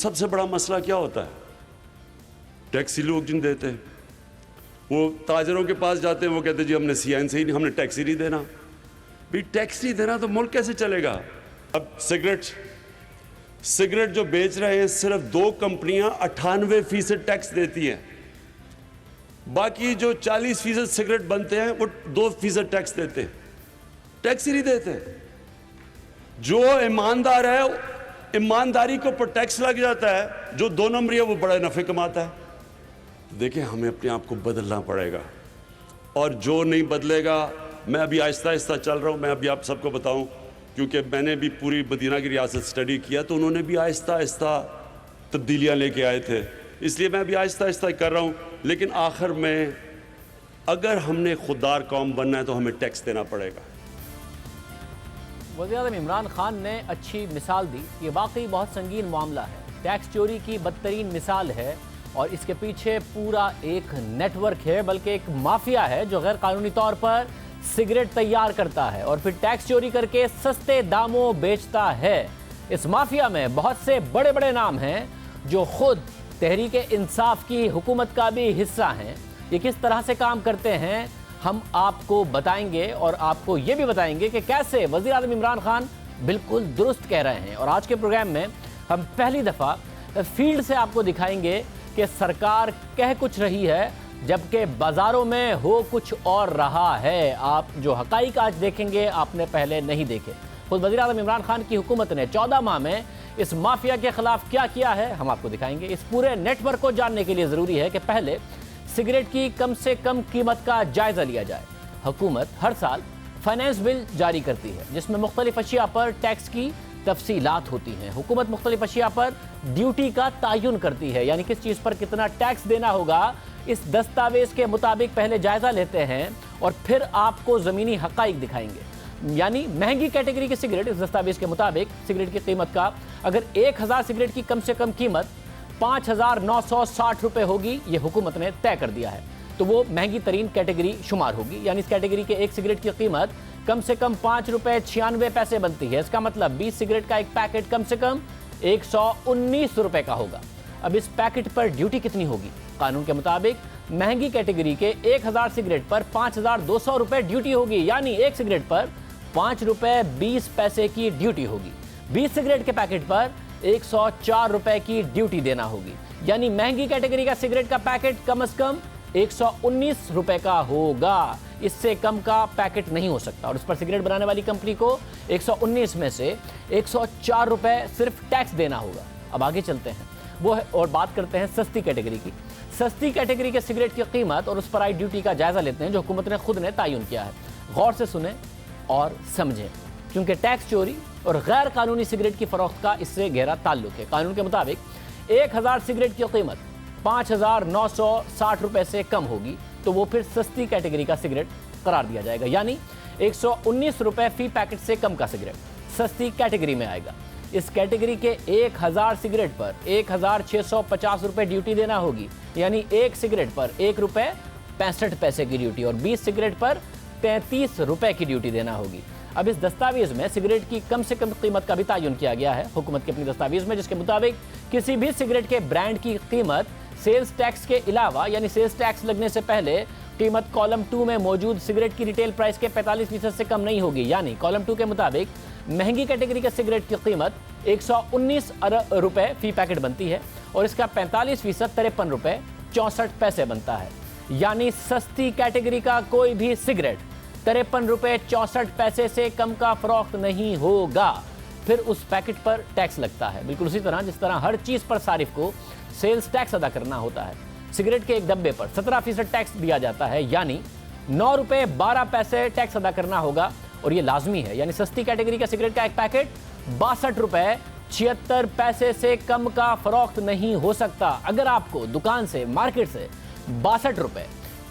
सबसे बड़ा मसला क्या होता है? टैक्सी लोग जिन देते हैं, वो ताजरों के पास जाते हैं, वो कहते हैं जी हमने CN से ही नहीं, हमने टैक्स ही नहीं देना। भाई टैक्स नहीं देना तो मुल्क कैसे चलेगा? अब सिगरेट जो बेच रहे हैं, सिर्फ 2 कंपनियां 98% टैक्स देती हैं, बाकी जो 40% सिगरेट बनते हैं वो 2% टैक्स देते हैं। टैक्स ही नहीं देते। जो ईमानदार है, ईमानदारी को पर टैक्स लग जाता है, जो 2 नंबरी है वो बड़ा नफे कमाता है। तो देखिए, हमें अपने आप को बदलना पड़ेगा, और जो नहीं बदलेगा, मैं अभी आहिस्ता आहिस्ता चल रहा हूँ। मैं अभी आप सबको बताऊँ, क्योंकि मैंने भी पूरी मदीना की रियासत स्टडी किया, तो उन्होंने भी आहिस्ता आहिस्ता तब्दीलियाँ लेके आए थे, इसलिए मैं भी आहिस्ता आहिस्ता कर रहा हूँ। लेकिन आखिर में अगर हमने खुददार कौम बनना है तो हमें टैक्स देना पड़ेगा। वज़ीर-ए-आज़म इमरान खान ने अच्छी मिसाल दी। ये वाकई बहुत संगीन मामला है, टैक्स चोरी की बदतरीन मिसाल है, और इसके पीछे पूरा एक नेटवर्क है, बल्कि एक माफिया है जो गैर कानूनी तौर पर सिगरेट तैयार करता है और फिर टैक्स चोरी करके सस्ते दामों बेचता है। इस माफिया में बहुत से बड़े बड़े नाम हैं जो खुद तहरीक इंसाफ की हुकूमत का भी हिस्सा हैं। ये किस तरह से काम करते हैं हम आपको बताएंगे, और आपको ये भी बताएंगे कि कैसे वज़ीर आज़म इमरान खान बिल्कुल दुरुस्त कह रहे हैं। और आज के प्रोग्राम में हम पहली दफ़ा फील्ड से आपको दिखाएंगे कि सरकार कह कुछ रही है जबकि बाज़ारों में हो कुछ और रहा है। आप जो हक़ाइक़ आज देखेंगे आपने पहले नहीं देखे। खुद वज़ीर आज़म इमरान खान की हुकूमत ने 14 माह में इस माफिया के खिलाफ क्या किया है हम आपको दिखाएंगे। इस पूरे नेटवर्क को जानने के लिए ज़रूरी है कि पहले सिगरेट की कम से कम कीमत का जायज़ा लिया जाए। हुकूमत हर साल फाइनेंस बिल जारी करती है जिसमें मुख्तलिफ अशिया पर टैक्स की तफसीलात होती हैं। हुकूमत मुख्तलिफ अशिया पर ड्यूटी का तयन करती है, यानी किस चीज़ पर कितना टैक्स देना होगा, इस दस्तावेज़ के मुताबिक पहले जायज़ा लेते हैं और फिर आपको ज़मीनी हक़ाइक़ दिखाएंगे। यानी महंगी कैटेगरी की सिगरेट, इस दस्तावेज़ के मुताबिक सिगरेट की कीमत का, अगर 1000 सिगरेट की कम से कम कीमत 5960 रुपये होगी, ये हुकूमत ने तय कर दिया है, तो वो महंगी तरीन कैटेगरी शुमार होगी। यानी इस कैटेगरी के एक सिगरेट की कीमत कम से कम 5 रुपये 96 पैसे बनती है। इसका मतलब 20 सिगरेट का एक पैकेट कम से कम 119 रुपये का होगा। अब इस पैकेट पर ड्यूटी कितनी होगी? कानून के मुताबिक महंगी कैटेगरी के 1000 सिगरेट पर 5200 रुपये ड्यूटी होगी, यानी एक सिगरेट पर 5 रुपये 20 पैसे की ड्यूटी होगी। 20 सिगरेट के पैकेट पर 104 रुपये की ड्यूटी देना होगी, यानी महंगी कैटेगरी का सिगरेट का पैकेट कम से कम 119 रुपये का होगा। इससे कम का पैकेट नहीं हो सकता, और उस पर सिगरेट बनाने वाली कंपनी को 119 में से 104 रुपये सिर्फ टैक्स देना होगा। अब आगे चलते हैं वो है, और बात करते हैं सस्ती कैटेगरी की। सस्ती कैटेगरी के सिगरेट की कीमत और उस पर आई ड्यूटी का जायजा लेते हैं जो हुकूमत ने खुद ने तयन किया है। गौर से सुने और समझें, क्योंकि टैक्स चोरी और गैर कानूनी सिगरेट की फरोख्त का इससे गहरा ताल्लुक है। कानून के मुताबिक 1000 सिगरेट की कीमत 5960 रुपये से कम होगी तो वो फिर सस्ती कैटेगरी का सिगरेट करार दिया जाएगा, यानी 119 रुपये फी पैकेट से कम का सिगरेट सस्ती कैटेगरी में आएगा। इस कैटेगरी के 1000 सिगरेट पर 1650 रुपये ड्यूटी देना होगी, यानी एक सिगरेट पर 1 रुपये 65 पैसे की ड्यूटी, और 20 सिगरेट पर 33 रुपये की ड्यूटी देना होगी। अब इस दस्तावेज में सिगरेट की कम से कम कीमत का भी तयन किया गया है हुकूमत के अपनी दस्तावेज में, जिसके मुताबिक किसी भी सिगरेट के ब्रांड की कीमत सेल्स टैक्स के अलावा, यानी सेल्स टैक्स लगने से पहले कीमत कॉलम 2 में मौजूद सिगरेट की रिटेल प्राइस के 45% से कम नहीं होगी। यानी कॉलम 2 के मुताबिक महंगी कैटेगरी के सिगरेट की कीमत 119 रुपये फी पैकेट बनती है और इसका 45% 53 रुपये 64 पैसे बनता है। यानी सस्ती कैटेगरी का कोई भी सिगरेट 53 रुपये 64 पैसे से कम का फरोख्त नहीं होगा, फिर उस पैकेट पर टैक्स लगता है। बिल्कुल उसी तरह जिस तरह हर चीज़ पर सारिफ को सेल्स टैक्स अदा करना होता है, सिगरेट के एक डब्बे पर 17% टैक्स दिया जाता है, यानी 9 रुपये 12 पैसे टैक्स अदा करना होगा, और ये लाजमी है। यानी सस्ती कैटेगरी का सिगरेट का एक पैकेट 62 रुपये 76 पैसे से कम का फरोख्त नहीं हो सकता। अगर आपको दुकान से, मार्केट से 62 रुपये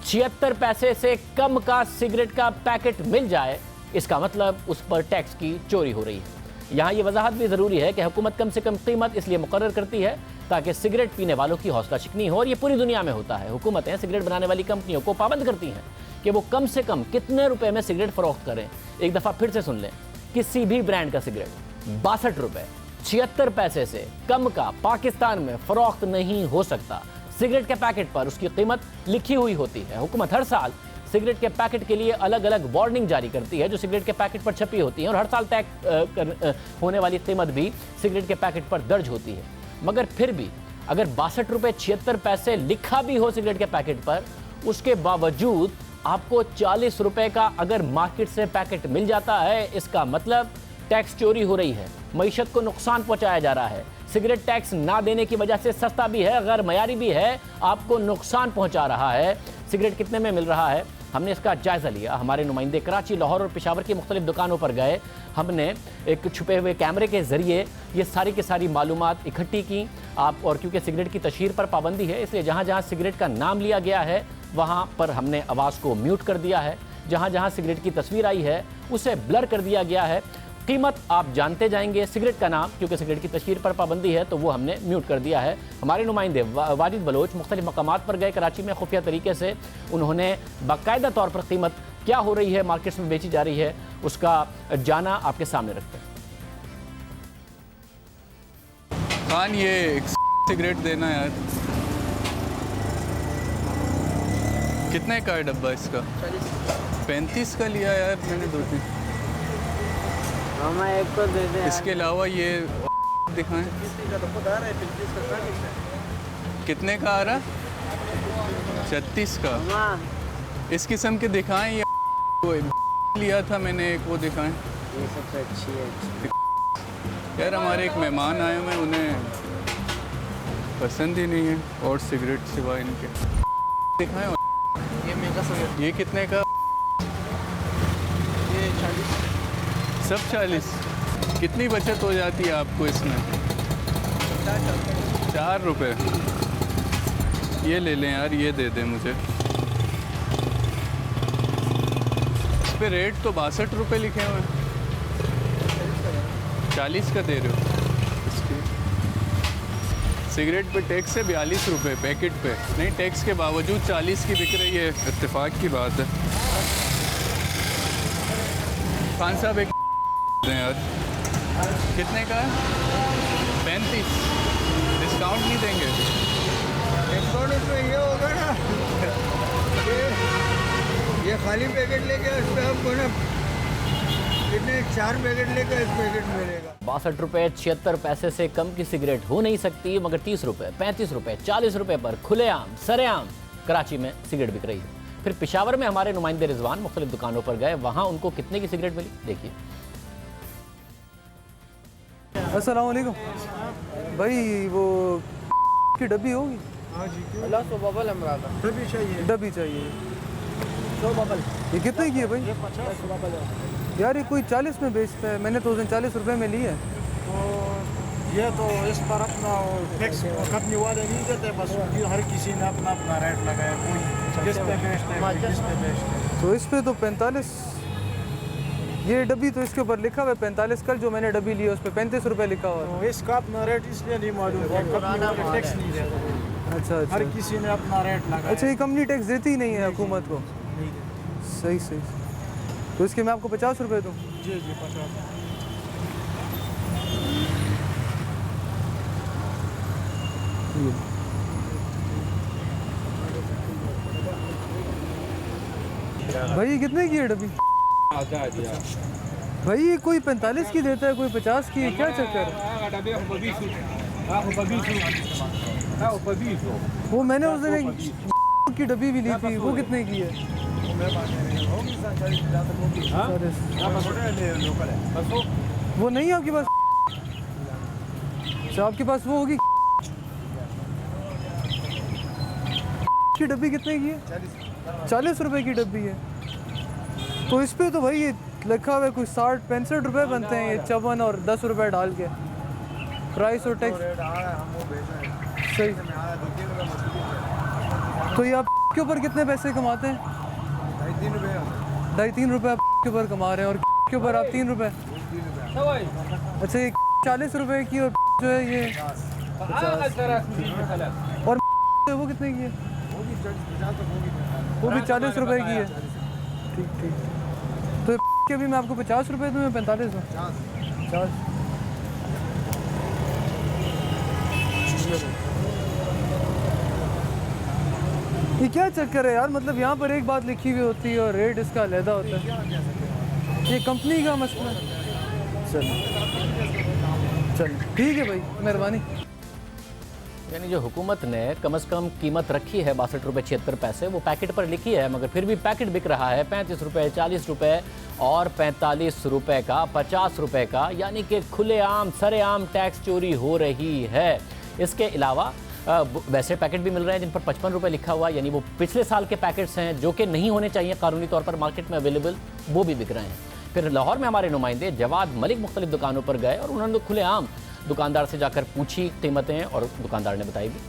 76 पैसे से कम का सिगरेट का पैकेट मिल जाए, इसका मतलब उस पर टैक्स की चोरी हो रही है। यहाँ ये वजाहत भी ज़रूरी है कि हुकूमत कम से कम कीमत इसलिए मुकर्रर करती है ताकि सिगरेट पीने वालों की हौसला शिकनी हो, और ये पूरी दुनिया में होता है। हुकूमतें सिगरेट बनाने वाली कंपनियों को पाबंद करती हैं कि वो कम से कम कितने रुपए में सिगरेट फरोख्त करें। एक दफ़ा फिर से सुन लें, किसी भी ब्रांड का सिगरेट 62 रुपये 76 पैसे से कम का पाकिस्तान में फरोख्त नहीं हो सकता। सिगरेट के पैकेट पर उसकी कीमत लिखी हुई होती है। हुकूमत हर साल सिगरेट के पैकेट के लिए अलग अलग वार्निंग जारी करती है जो सिगरेट के पैकेट पर छपी होती है, और हर साल तय होने वाली कीमत भी सिगरेट के पैकेट पर दर्ज होती है। मगर फिर भी अगर 62 रुपये 76 पैसे लिखा भी हो सिगरेट के पैकेट पर, उसके बावजूद आपको 40 रुपये का अगर मार्केट से पैकेट मिल जाता है, इसका मतलब टैक्स चोरी हो रही है, मईशत को नुकसान पहुंचाया जा रहा है। सिगरेट टैक्स ना देने की वजह से सस्ता भी है, गैर मयारी भी है, आपको नुकसान पहुंचा रहा है। सिगरेट कितने में मिल रहा है, हमने इसका जायज़ा लिया। हमारे नुमाइंदे कराची, लाहौर और पेशावर की मुख्तलिफ दुकानों पर गए। हमने एक छुपे हुए कैमरे के ज़रिए ये सारी की सारी मालूमात इकट्ठी की आप, और क्योंकि सिगरेट की तशहीर पर पाबंदी है, इसलिए जहाँ जहाँ सिगरेट का नाम लिया गया है वहाँ पर हमने आवाज़ को म्यूट कर दिया है। जहाँ जहाँ सिगरेट की तस्वीर आई है उसे ब्लर कर दिया गया है। कीमत आप जानते जाएंगे, सिगरेट का नाम क्योंकि सिगरेट की तशहीर पर पाबंदी है तो वो हमने म्यूट कर दिया है। हमारे नुमाइंदे वाजिद बलोच मुख्तलिफ मकामात पर गए कराची में खुफिया तरीके से। उन्होंने बाकायदा तौर पर कीमत क्या हो रही है, मार्केट्स में बेची जा रही है, उसका जाना आपके सामने रखते हैं। खान ये एक सिगरेट देना यार। कितने का है डब्बा इसका? 35 का लिया यार मैंने 2-3। मामा एक को दे दे। इसके अलावा ये दिखाएं। कितने का आ रहा? 36 का। मामा इस किस्म के दिखाएं। ये वो लिया था मैंने एक, वो दिखाएं। ये सबसे अच्छी है। यार हमारे एक मेहमान आए हुए हैं, उन्हें पसंद ही नहीं है और सिगरेट सिवाय इनके। दिखाएं। ये महंगा सिगरेट। ये कितने का? ये 40। सब 40। कितनी बचत हो जाती है आपको इसमें? 4 रुपये। ये ले लें यार, ये दे दें मुझे। इस पे रेट तो 62 रुपये लिखे हुए हैं। 40 का दे रहे हो। इसकी सिगरेट पे टैक्स है 42 रुपये पैकेट पे। नहीं, टैक्स के बावजूद 40 की बिक रही है। इत्तेफाक की बात है। खान साहब एक दें यार। कितने का है? 35। डिस्काउंट नहीं देंगे? डिस्काउंट उसमें ये होगा ना, ये खाली पैकेट लेके उस पर हमको ना कितने 4 पैकेट लेकर 1 पैकेट मिलेगा। 62 रुपये 76 पैसे से कम की सिगरेट हो नहीं सकती, मगर 30 रुपये 35 रुपये 40 रुपये पर खुलेआम सरेआम कराची में सिगरेट बिक रही है। फिर पेशावर में हमारे नुमाइंदे रिजवान मुख्तलिफ दुकानों पर गए, वहाँ उनको कितने की सिगरेट मिली देखिए। अस्सलाम वालेकुम भाई, वो की डब्बी होगी? हाँ जी, क्यों? अल्लाह सो बबल हमरा का। डब्बी चाहिए। डब्बी चाहिए। 100 बबल। ये कितने की है भाई? ये 50 बबल है। यार ये कोई 40 में बेचता है, मैंने तो 40 रुपये में ली है। तो ये तो इस पर अपना टैक्स कंपनी वाले नहीं देते, बस हर किसी ने अपना अपना रेट लगाया। कोई किस पे बेचते हैं, कोई किस पे बेचते हैं। तो इस पे तो 45। ये डब्बी तो इसके ऊपर लिखा हुआ है 45। कल जो मैंने डब्बी ली है उस पर 35 रुपये लिखा हुआ है। तो इसका अपना रेट इसलिए नहीं मालूम है, कंपनी वाले टैक्स नहीं देते। अच्छा हर अच्छा किसी ने अपना रेट लगाया। अच्छा, ये कंपनी टैक्स देती ही नहीं है हुकूमत को? नहीं देते। सही सही। तो इसके मैं आपको 50 रुपये दूँ? जी जी 50। भाई ये कितने की है डब्बी? भाई ये कोई 45 की देता है, कोई 50 की, क्या चक्कर है? वो मैंने उस दिन एक की डब्बी भी ली थी, वो कितने की है? वो नहीं है आपके पास? अच्छा, आपके पास वो होगी की डब्बी कितने की है? 40 रुपए की डब्बी है। तो इस पे तो भाई ये लिखा हुआ है कोई 60-65 रुपए बनते हैं, ये 54 और 10 रुपए डाल के प्राइस और टैक्स। सही। तो ये आप के ऊपर कितने पैसे कमाते हैं? 2.5-3 रुपये आप के ऊपर कमा रहे हैं, और के ऊपर आप 3 रुपये। अच्छा, ये 40 रुपए की, और जो है ये 50। और वो कितने की है? वो भी 40 रुपए की है। ठीक ठीक। तो के भी मैं आपको 50 रुपए दूँ या 45 दूँ? 50। है भाई। ये क्या चक्कर है यार, मतलब यहाँ पर एक बात लिखी हुई होती है और रेट इसका अलहदा होता है। ये कंपनी का मसला है। चल ठीक है भाई, मेहरबानी। यानी जो हुकूमत ने कम से कम कीमत रखी है 62 रुपये 76 पैसे, वो पैकेट पर लिखी है, मगर फिर भी पैकेट बिक रहा है 35 रुपये, 40 रुपये और 45 रुपये का, 50 रुपये का। यानी कि खुलेआम सरेआम टैक्स चोरी हो रही है। इसके अलावा वैसे पैकेट भी मिल रहे हैं जिन पर 55 रुपये लिखा हुआ है, यानी वो पिछले साल के पैकेट्स हैं जो कि नहीं होने चाहिए कानूनी तौर पर मार्केट में अवेलेबल, वो भी बिक रहे हैं। फिर लाहौर में हमारे नुमाइंदे जवाद मलिक मुख्तलिफ दुकानों पर गए और उन्होंने खुलेआम दुकानदार से जाकर पूछी कीमतें और दुकानदार ने बताई भी।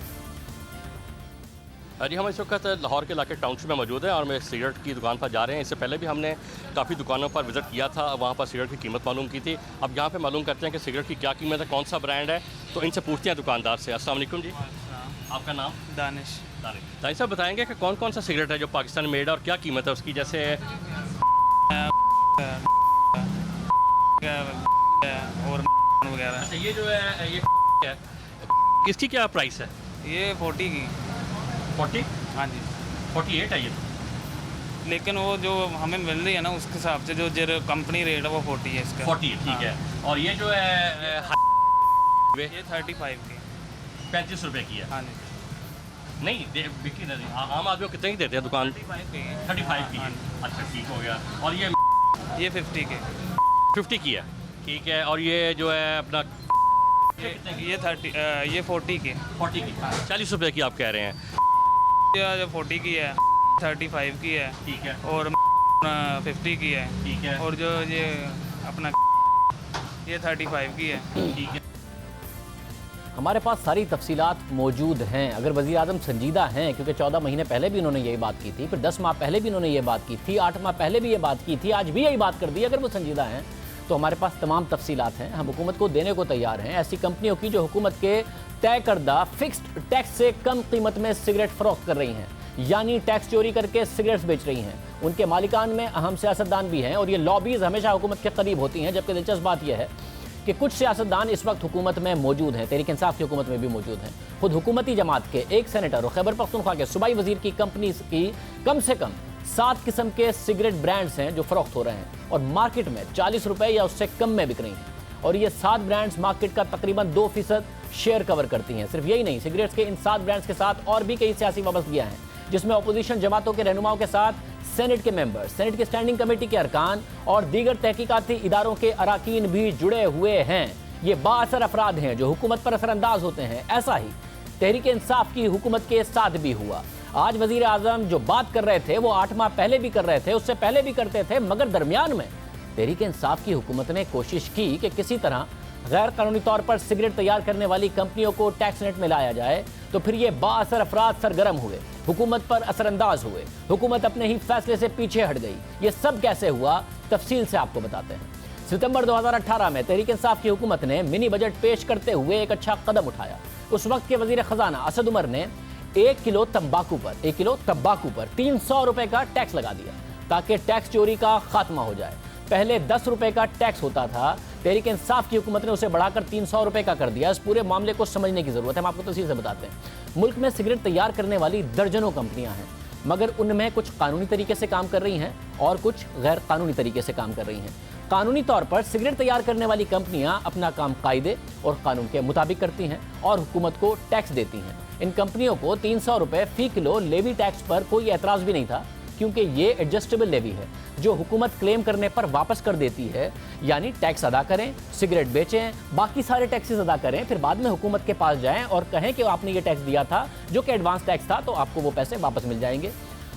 जी हम इस वक्त लाहौर के इलाके टाउनशिप में मौजूद है और मैं सिगरेट की दुकान पर जा रहे हैं। इससे पहले भी हमने काफ़ी दुकानों पर विज़िट किया था, वहाँ पर सिगरेट की कीमत मालूम की थी। अब यहाँ पे मालूम करते हैं कि सिगरेट की क्या कीमत है, कौन सा ब्रांड है, तो इनसे पूछते हैं दुकानदार से। अस्सलाम वालेकुम जी, आपका नाम? दानिश। दानिश साहब बताएंगे कि कौन कौन सा सिगरेट है जो पाकिस्तान मेड है और क्या कीमत है उसकी? जैसे और वगैरह। अच्छा ये जो है ये है, इसकी क्या प्राइस है? ये 40 की। 40? हाँ जी। 48 है ये? लेकिन वो जो हमें मिल रही है ना उसके हिसाब से जो कंपनी रेट है वो 40 है इसका। 40 ठीक है। और ये जो है ये 35 की, 35 रुपये की है। हाँ जी। नहीं बिक्री नहीं, आम आदमी को कितने की देते हैं दुकान? 35 की है। 35 की हाँ है। अच्छा ठीक हो गया। और ये 50 के। 50 की है, ठीक है। और ये जो है अपना ये 40 के। 40 की, 40 रुपये की आप कह रहे हैं? ये जो 40 की है, 35 की है, ठीक है। और 50 की है, ठीक है। और जो ये अपना ये 35 की है। ठीक है। हमारे पास सारी तफसीलात मौजूद हैं। अगर वज़ीर आज़म संजीदा हैं, क्योंकि 14 महीने पहले भी उन्होंने यही बात की थी, फिर 10 माह पहले भी उन्होंने ये बात की थी, 8 माह पहले भी ये बात की थी, आज भी यही बात कर दी। अगर वो संजीदा हैं तो हमारे पास तमाम तफसीलात हैं, हम हुकूमत को देने को तैयार हैं। ऐसी कंपनियों की जो हुकूमत के तय करदा फिक्स्ड टैक्स से कम कीमत में सिगरेट फ़रोख्त कर रही हैं, यानी टैक्स चोरी करके सिगरेट्स बेच रही हैं। उनके मालिकान में अहम सियासतदान भी हैं और ये लॉबीज़ हमेशा हुकूमत के करीब होती हैं। जबकि दिलचस्प बात यह है कि कुछ सियासतदान इस वक्त हुकूमत में मौजूद हैं, तहरीक इंसाफ की हुकूमत में भी मौजूद हैं। खुद हुकूमती जमात के एक सेनेटर और खैबर पख्तूनख्वा के सूबाई वजीर की कंपनी की कम से कम 7 किस्म के सिगरेट ब्रांड्स हैं जो फ़रोख्त हो रहे हैं और मार्केट में 40 रुपये या उससे कम में बिक रही हैं। और ये 7 ब्रांड्स मार्केट का तकरीबन 2% शेयर कवर करती हैं। सिर्फ यही नहीं, सिगरेट्स के इन 7 ब्रांड्स के साथ और भी कई सियासी वाबस्तगियाँ हैं, जिसमें अपोजिशन जमातों के रहनुमाओं के साथ सेनेट के मेंबर, सेनेट की स्टैंडिंग कमेटी के अरकान और दीगर तहकीकाती इदारों के अराकीन भी जुड़े हुए हैं। ये बाअसर अफराद हैं जो हुकूमत पर असरअंदाज होते हैं। ऐसा ही तहरीक इंसाफ की हुकूमत के साथ भी हुआ। आज वजीर आज़म जो बात कर रहे थे वो 8 माह पहले भी कर रहे थे, उससे पहले भी करते थे, मगर दरमियान में तहरीक इंसाफ की हुकूमत ने कोशिश की कि किसी तरह गैर कानूनी तौर पर सिगरेट तैयार करने वाली कंपनियों को टैक्स नेट में लाया जाए। तो फिर ये बाअसर अफराद सरगर्म हुए, हुकूमत पर असरअंदाज हुए, हुकूमत अपने ही फैसले से पीछे हट गई। ये सब कैसे हुआ, तफसील से आपको बताते हैं। सितंबर 2018 में तहरीक इंसाफ की हुकूमत ने मिनी बजट पेश करते हुए एक अच्छा कदम उठाया। उस वक्त के वजीर खजाना असद उमर ने 1 किलो तंबाकू पर 300 रुपए का टैक्स लगा दिया ताकि टैक्स चोरी का खात्मा हो जाए। पहले 10 रुपए का टैक्स होता था, तहरीक इंसाफ की हुकूमत ने उसे बढ़ाकर 300 रुपए का कर दिया। इस पूरे मामले को समझने की जरूरत है, हम आपको तफसील से बताते हैं। मुल्क में सिगरेट तैयार करने वाली दर्जनों कंपनियां हैं, मगर उनमें कुछ कानूनी तरीके से काम कर रही हैं और कुछ गैर कानूनी तरीके से काम कर रही हैं। कानूनी तौर पर सिगरेट तैयार करने वाली कंपनियां अपना काम कायदे और कानून के मुताबिक करती हैं और हुकूमत को टैक्स देती हैं। इन कंपनियों को 300 रुपए फी किलो लेवी टैक्स पर कोई एतराज़ भी नहीं था, क्योंकि ये एडजस्टेबल लेवी है जो हुकूमत क्लेम करने पर वापस कर देती है। यानी टैक्स अदा करें, सिगरेट बेचें, बाकी सारे टैक्सेस अदा करें, फिर बाद में हुकूमत के पास जाएं और कहें कि आपने ये टैक्स दिया था जो कि एडवांस टैक्स था, तो आपको वो पैसे वापस मिल जाएंगे।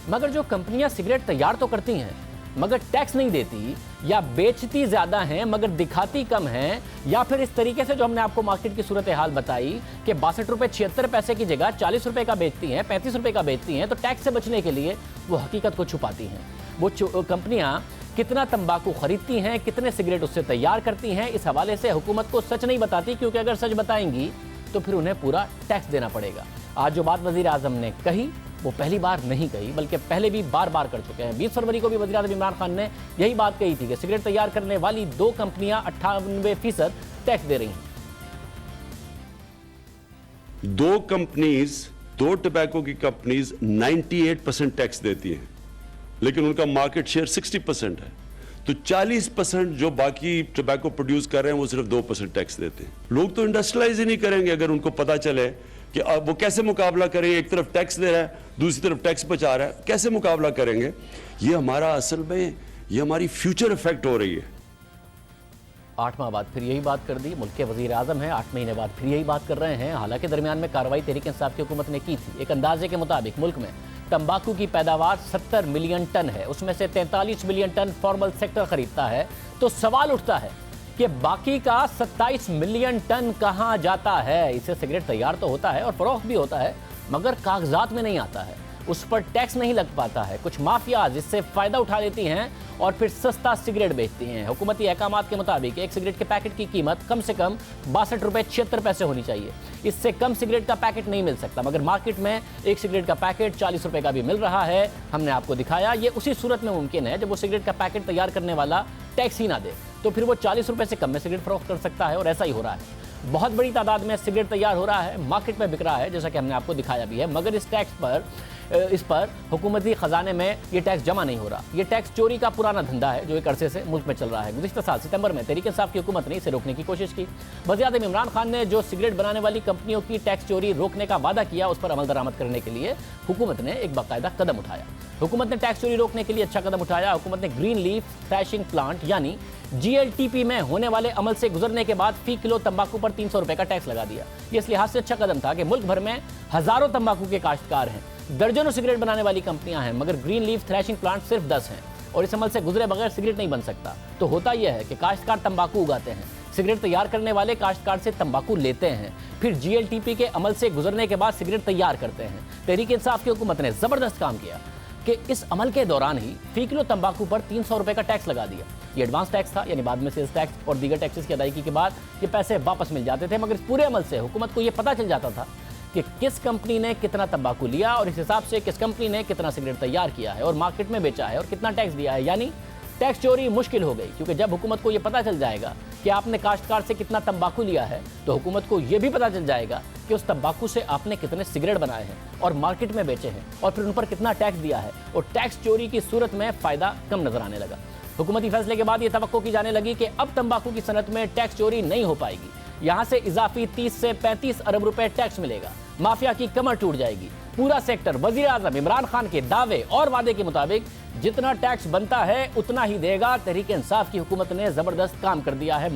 मगर जो कंपनियां सिगरेट तैयार तो करती हैं मगर टैक्स नहीं देती, या बेचती ज़्यादा हैं मगर दिखाती कम हैं, या फिर इस तरीके से जो हमने आपको मार्केट की सूरत हाल बताई कि 62 रुपये 76 पैसे की जगह 40 रुपये का बेचती हैं, 35 रुपये का बेचती हैं, तो टैक्स से बचने के लिए वो हकीकत को छुपाती हैं। वो कंपनियां कितना तंबाकू खरीदती हैं, कितने सिगरेट उससे तैयार करती हैं, इस हवाले से हुकूमत को सच नहीं बताती, क्योंकि अगर सच बताएंगी तो फिर उन्हें पूरा टैक्स देना पड़ेगा। आज जो बात वज़ीर आज़म ने कही वो पहली बार नहीं कही, बल्कि पहले भी बार बार कर चुके हैं। 20 फरवरी को भी वज़ीर आज़म इमरान खान ने यही बात कही थी कि सिगरेट तैयार करने वाली 2 कंपनियां 98% टैक्स दे रही हैं। दो टबैको की कंपनीज 98% टैक्स देती हैं, लेकिन उनका मार्केट शेयर 60% है। तो 40% जो बाकी टबैको प्रोड्यूस कर रहे हैं वो सिर्फ 2% टैक्स देते हैं। लोग तो इंडस्ट्रियलाइज ही नहीं करेंगे अगर उनको पता चले कि अब वो कैसे मुकाबला करेंगे। एक तरफ टैक्स दे रहा है, दूसरी तरफ टैक्स बचा रहा है, कैसे मुकाबला करेंगे। ये हमारा असल में ये हमारी फ्यूचर इफेक्ट हो रही है। 8 माह बाद फिर यही बात कर दी। मुल्क के वजीर आजम हैं, 8 महीने बाद फिर यही बात कर रहे हैं। हालांकि दरमियान में कार्रवाई तहरीक इंसाफ की हुकूमत ने की थी। एक अंदाजे के मुताबिक मुल्क में तंबाकू की पैदावार 70 मिलियन टन है, उसमें से 43 मिलियन टन फॉर्मल सेक्टर खरीदता है। तो सवाल उठता है कि बाकी का 27 मिलियन टन कहाँ जाता है। इससे सिगरेट तैयार तो होता है और फरोख्त भी होता है, मगर कागजात में नहीं आता है, उस पर टैक्स नहीं लग पाता है। कुछ माफियाज इससे फ़ायदा उठा लेती हैं और फिर सस्ता सिगरेट बेचती हैं। हुकूमती अहकामात के मुताबिक एक सिगरेट के पैकेट की कीमत कम से कम 62 रुपये 76 पैसे होनी चाहिए। इससे कम सिगरेट का पैकेट नहीं मिल सकता, मगर मार्केट में एक सिगरेट का पैकेट 40 रुपये का भी मिल रहा है। हमने आपको दिखाया ये उसी सूरत में मुमकिन है जब वो सिगरेट का पैकेट तैयार करने वाला टैक्स ही ना दे, तो फिर वो 40 रुपये से कम में सिगरेट फरोख्त कर सकता है। और ऐसा ही हो रहा है, बहुत बड़ी तादाद में सिगरेट तैयार हो रहा है, मार्केट में बिक रहा है, जैसा कि हमने आपको दिखाया भी है। मगर इस पर हुकूमती ख़जाने में ये टैक्स जमा नहीं हो रहा। ये टैक्स चोरी का पुराना धंधा है जो एक अरसे से मुल्क में चल रहा है। गुज़िश्ता साल सितंबर में तहरीक इंसाफ की हुकूमत ने इसे रोकने की कोशिश की। वज़ीर-ए-आज़म इमरान खान ने जो सिगरेट बनाने वाली कंपनियों की टैक्स चोरी रोकने का वादा किया, उस पर अमल दरामद करने के लिए हुकूमत ने एक बाकायदा कदम उठाया। हुकूमत ने टैक्स चोरी रोकने के लिए अच्छा कदम उठाया। हुकूमत ने ग्रीन लीफ थ्रैशिंग प्लांट यानी GLTP में होने वाले अमल से गुजरने के बाद फी किलो तंबाकू पर 300 रुपये का टैक्स लगा दिया। ये इस लिहाज से अच्छा कदम था कि मुल्क भर में हजारों तंबाकू के काश्तकार हैं, दर्जनों सिगरेट बनाने वाली कंपनियां हैं, मगर ग्रीन लीफ थ्रैशिंग प्लांट सिर्फ 10 हैं और इस अमल से गुजरे बगैर सिगरेट नहीं बन सकता। तो होता यह है कि काश्तकार तंबाकू उगाते हैं, सिगरेट तैयार करने वाले काश्तकार से तंबाकू लेते हैं, फिर GLTP के अमल से गुजरने के बाद सिगरेट तैयार करते हैं। तहरीक इंसाफ की हुकूमत ने जबरदस्त काम किया कि इस अमल के दौरान ही फी किलो तंबाकू पर 300 रुपये का टैक्स लगा दिया। ये एडवांस टैक्स था, यानी बाद में सेल्स टैक्स और दीगर टैक्सेस की अदायगी के बाद ये पैसे वापस मिल जाते थे। मगर इस पूरे अमल से हुकूमत को ये पता चल जाता था कि किस कंपनी ने कितना तंबाकू लिया और इस हिसाब से किस कंपनी ने कितना सिगरेट तैयार किया है और मार्केट में बेचा है और कितना टैक्स दिया है। यानी टैक्स चोरी मुश्किल हो गई, क्योंकि जब हुकूमत को ये पता चल जाएगा कि आपने काश्तकार से कितना तंबाकू लिया है, तो हुकूमत को ये भी पता चल जाएगा कि उस तंबाकू से आपने कितने सिगरेट बनाए हैं और मार्केट में बेचे हैं और फिर उन पर कितना टैक्स दिया है। और टैक्स चोरी की सूरत में फ़ायदा कम नजर आने लगा। हुकूमती फैसले के बाद ये तवक्को की जाने लगी कि अब तंबाकू की सनत में टैक्स चोरी नहीं हो पाएगी। यहाँ से इजाफी 30 से 35 अरब रुपए टैक्स मिलेगा। माफिया की कमर टूट जाएगी। पूरा सेक्टर वजीर आजम इमरान खान के दावे और वादे के मुताबिक जितना टैक्स बनता है उतना ही देगा। तहरीक इंसाफ की हुकूमत ने जबरदस्त काम कर दिया है,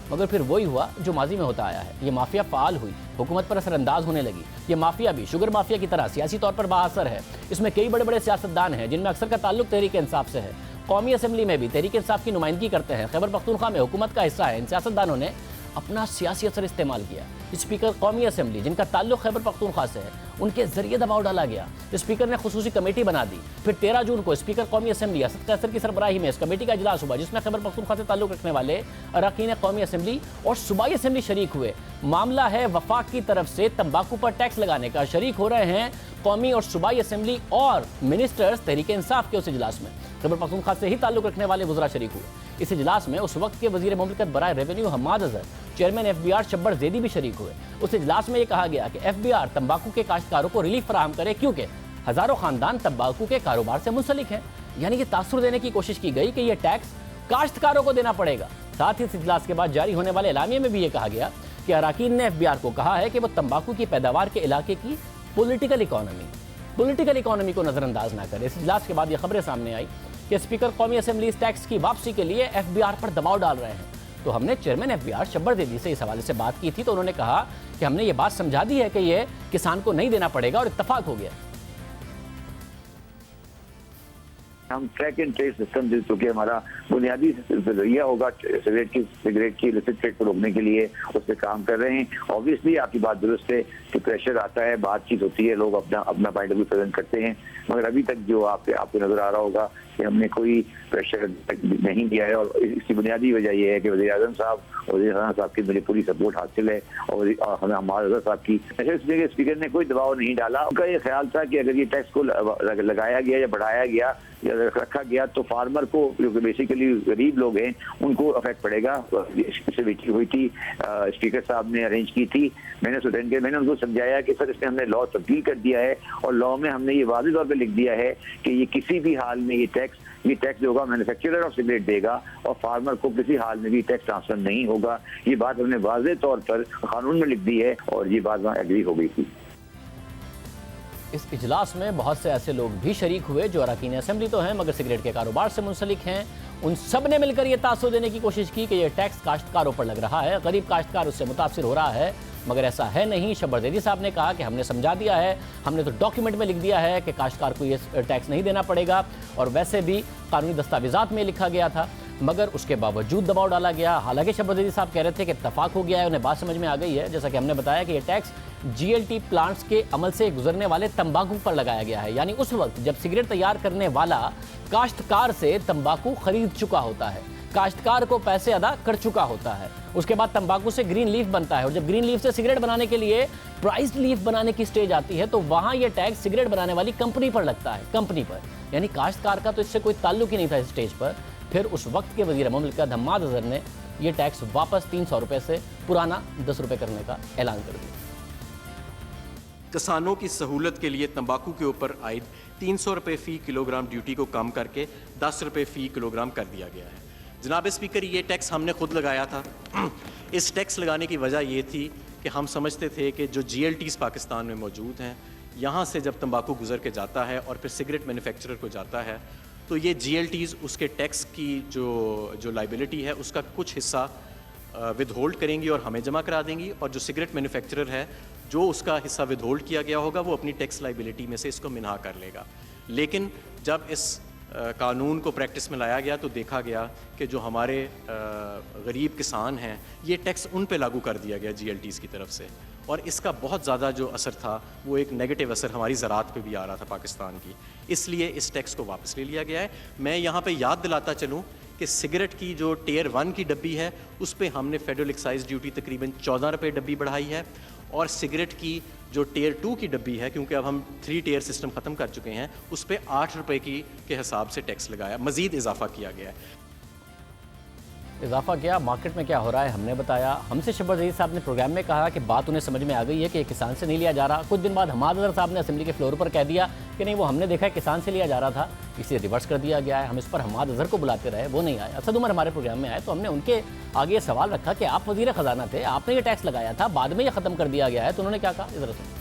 मगर फिर वही हुआ जो माजी में होता आया है। ये माफिया फाल हुई, हुकूमत पर असरअंदाज होने लगी। ये माफिया भी शुगर माफिया की तरह सियासी तौर पर बाअसर है। इसमें कई बड़े बड़े सियासतदान हैं जिनमें अक्सर का ताल्लुक तहरीक इंसाफ से है। कौमी असम्बली में भी तहरीक इंसाफ की नुमाइंदगी करते हैं, खैबर पख्तूनख्वा में हुकूमत का हिस्सा है। इन सियासतदानों ने अपना सियासी असर इस्तेमाल किया। स्पीकर कौमी असम्बली जिनका ताल्लुक खैबर पख्तूनख्वा से है, उनके जरिए दबाव डाला गया। स्पीकर ने खुसूसी कमेटी बना दी। फिर 13 जून को स्पीकर कौमी असम्बली असद कैसर की सरबराही में इस कमेटी का इजलास हुआ, जिसमें खैबर पख्तूनख्वा से ताल्लुक रखने वाले अरकान कौमी असम्बली और सूबाई असम्बली शरीक हुए। मामला है वफाक की तरफ से तंबाकू पर टैक्स लगाने का। शरीक हो रहे हैं कौमी और सूबाई असम्बली और मिनिस्टर्स तहरीक इंसाफ के उस इजलास में। खैबर पख्तूनख्वा से ही ताल्लुक रखने वाले वज़रा शरीक हुए। इस इजलास में उस वक्त के वजीर मुमलिकत बराए revenue Hammad Azhar, chairman FBR Shabbar Zaidi भी शरीक हुए। उस इजलास में यह कहा गया कि FBR तंबाकू के काश्तकारों को रिलीफ फराहम करे, क्योंकि हज़ारों ख़ानदान तंबाकू के कारोबार से मुंसलिक हैं। यानी कि तासुर देने की कोशिश की गई कि यह टैक्स काश्तकारों को देना पड़ेगा। साथ ही इस इजलास के बाद जारी होने वाले एलामिये में भी ये कहा गया कि अरकान ने FBR को कहा है कि वो तंबाकू की पैदावार के इलाके की पॉलिटिकल इकॉनमी को नज़रअंदाज ना करे। इस इजलास के बाद ये खबरें सामने आई कि स्पीकर कौमी असम्बली इस टैक्स की वापसी के लिए FBR पर दबाव डाल रहे हैं। तो हमने चेयरमैन FBR शब्बर ज़ैदी से इस हवाले से बात की थी, तो उन्होंने कहा कि हमने ये बात समझा दी है कि ये किसान को नहीं देना पड़ेगा और इत्तफाक हो गया। हम ट्रैक एंड ट्रेस सिस्टम जो चूँकि हमारा बुनियादी जरिया होगा सिगरेट की इलिसिट ट्रेड को रोकने के लिए, उस पर काम कर रहे हैं। ऑब्वियसली आपकी बात दुरुस्त है कि प्रेशर आता है, बातचीत होती है, लोग अपना पॉइंट ऑफ व्यू प्रेजेंट करते हैं, मगर अभी तक जो आपको नजर आ रहा होगा कि हमने कोई प्रेशर नहीं दिया है, और इसकी बुनियादी वजह यह है कि वज़ीर-ए-आज़म साहब और वज़ीर खान साहब की मुझे पूरी सपोर्ट हासिल है, और हमें हमारे अज़हर साहब की इसलिए स्पीकर ने कोई दबाव नहीं डाला। उनका ये ख्याल था कि अगर ये टैक्स को लगाया गया या बढ़ाया गया या रखा गया तो फार्मर को, जो बेसिकली गरीब लोग हैं, उनको अफेक्ट पड़ेगा। इससे मीटिंग हुई थी, स्पीकर साहब ने अरेंज की थी, मैंने अटेंड किया, मैंने उनको समझाया कि सर इसमें हमने लॉ तब्दील कर दिया है, और लॉ में हमने ये वाज़ेह तौर पर लिख दिया है कि ये किसी भी हाल में ये टैक्स जो होगा मैन्युफैक्चरर ऑफ सिगरेट देगा, और फार्मर को किसी हाल में भी टैक्स ट्रांसफर नहीं होगा। ये बात हमने वाज़ेह तौर पर कानून में लिख दी है, और ये बात वहाँ एग्री हो गई थी। इस इजलास में बहुत से ऐसे लोग भी शरीक हुए जो अरकान असेंबली तो हैं मगर सिगरेट के कारोबार से मुंसलिक हैं। उन सब ने मिलकर ये तासुर देने की कोशिश की कि ये टैक्स काश्तकारों पर लग रहा है, गरीब काश्तकार उससे मुतासिर हो रहा है, मगर ऐसा है नहीं। शब्बर ज़ैदी साहब ने कहा कि हमने समझा दिया है, हमने तो डॉक्यूमेंट में लिख दिया है कि काश्तकार को ये टैक्स नहीं देना पड़ेगा, और वैसे भी कानूनी दस्तावेज़ात में लिखा गया था, मगर उसके बावजूद दबाव डाला गया। हालांकि शब्बर ज़ैदी साहब कह रहे थे कि इत्तफाक हो गया है, उन्हें बात समझ में आ गई है। जैसा कि हमने बताया कि ये टैक्स GLT प्लांट्स के अमल से गुजरने वाले तंबाकू पर लगाया गया है, यानी उस वक्त जब सिगरेट तैयार करने वाला काश्तकार से तंबाकू खरीद चुका होता है, काश्तकार को पैसे अदा कर चुका होता है, उसके बाद तंबाकू से ग्रीन लीफ बनता है, और जब ग्रीन लीफ से सिगरेट बनाने के लिए प्राइस्ड लीफ बनाने की स्टेज आती है तो वहां यह टैक्स सिगरेट बनाने वाली कंपनी पर लगता है, कंपनी पर, यानी काश्तकार का तो इससे कोई ताल्लुक ही नहीं था इस स्टेज पर। फिर उस वक्त के वज़ीर मुमलिकत हम्माद अज़हर ने यह टैक्स वापस 300 रुपये से पुराना 10 रुपये करने का ऐलान कर दिया। किसानों की सहूलत के लिए तंबाकू के ऊपर आयद 300 रुपये फ़ी किलोग्राम ड्यूटी को कम करके 10 रुपये फ़ी किलोग्राम कर दिया गया है। जनाब स्पीकर, ये टैक्स हमने खुद लगाया था। इस टैक्स लगाने की वजह ये थी कि हम समझते थे कि जो GLTs पाकिस्तान में मौजूद हैं, यहाँ से जब तंबाकू गुजर के जाता है और फिर सिगरेट मैन्युफैक्चरर को जाता है, तो ये GLTs उसके टैक्स की जो लाइबिलिटी है उसका कुछ हिस्सा विदहोल्ड करेंगी और हमें जमा करा देंगी, और जो सिगरेट मैन्युफैक्चरर है जो उसका हिस्सा विदहोल्ड किया गया होगा वो अपनी टैक्स लाइबिलिटी में से इसको मिन्हा कर लेगा। लेकिन जब इस कानून को प्रैक्टिस में लाया गया तो देखा गया कि जो हमारे गरीब किसान हैं, ये टैक्स उन पे लागू कर दिया गया GLTs की तरफ से, और इसका बहुत ज़्यादा जो असर था वो एक नेगेटिव असर हमारी ज़राअत पे भी आ रहा था पाकिस्तान की। इसलिए इस टैक्स को वापस ले लिया गया है। मैं यहाँ पे याद दिलाता चलूँ कि सिगरेट की जो टियर 1 की डब्बी है उस पर हमने फेडरल एक्साइज ड्यूटी तकरीबन 14 रुपये डब्बी बढ़ाई है, और सिगरेट की जो टियर 2 की डब्बी है, क्योंकि अब हम 3 टियर सिस्टम ख़त्म कर चुके हैं, उस पर 8 रुपये के हिसाब से टैक्स लगाया, मज़ीद इजाफा किया गया है। इजाफा किया। मार्केट में क्या हो रहा है हमने बताया। हमसे शब्बर ज़ैदी साहब ने प्रोग्राम में कहा कि बात उन्हें समझ में आ गई है कि किसान से नहीं लिया जा रहा। कुछ दिन बाद हम्माद अज़हर साहब ने असेंबली के फ्लोर पर कह दिया कि नहीं, वो हमने देखा है किसान से लिया जा रहा था, इसे रिवर्स कर दिया गया है। हम इस पर हम्माद अज़हर को बुलाते रहे, वो नहीं आया। असद उमर हमारे प्रोग्राम में आए तो हमने उनके आगे ये सवाल रखा कि आप वज़ीर ख़जाना थे, आपने ये टैक्स लगाया था, बाद में ये ख़त्म कर दिया गया है, तो उन्होंने क्या कहा, इधर सुनो।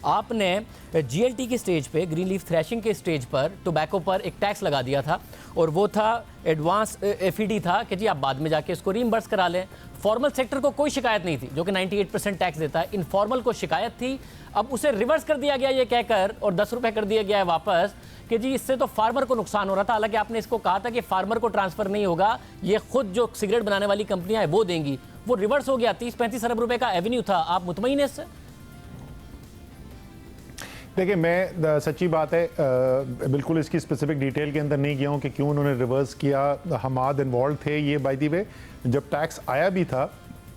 आपने GLT की स्टेज पे, ग्रीन लीफ थ्रैशिंग के स्टेज पर टोबैको पर एक टैक्स लगा दिया था, और वो था एडवांस FED था कि जी आप बाद में जाके इसको रीइंबर्स करा लें। फॉर्मल सेक्टर को कोई शिकायत नहीं थी, जो कि 98% टैक्स देता है। इनफॉर्मल को शिकायत थी, अब उसे रिवर्स कर दिया गया ये कहकर, और 10 रुपये कर दिया गया है वापस कि जी इससे तो फार्मर को नुकसान हो रहा था। हालांकि आपने इसको कहा था कि फार्मर को ट्रांसफर नहीं होगा, ये खुद जो सिगरेट बनाने वाली कंपनियां हैं वो देंगी। वो रिवर्स हो गया, 30-35 अरब रुपए का एवेन्यू था। आप मुतमईन हैं इससे? देखिए, मैं सच्ची बात है बिल्कुल इसकी स्पेसिफिक डिटेल के अंदर नहीं गया हूँ कि क्यों उन्होंने रिवर्स किया। हमाद इन्वॉल्व थे ये, बाय द वे जब टैक्स आया भी था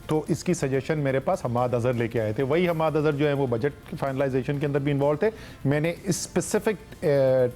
तो इसकी सजेशन मेरे पास हम्माद अज़हर लेके आए थे। वही हम्माद अज़हर जो है वो बजट की फाइनलाइजेशन के अंदर भी इन्वॉल्व थे। मैंने इस स्पेसिफिक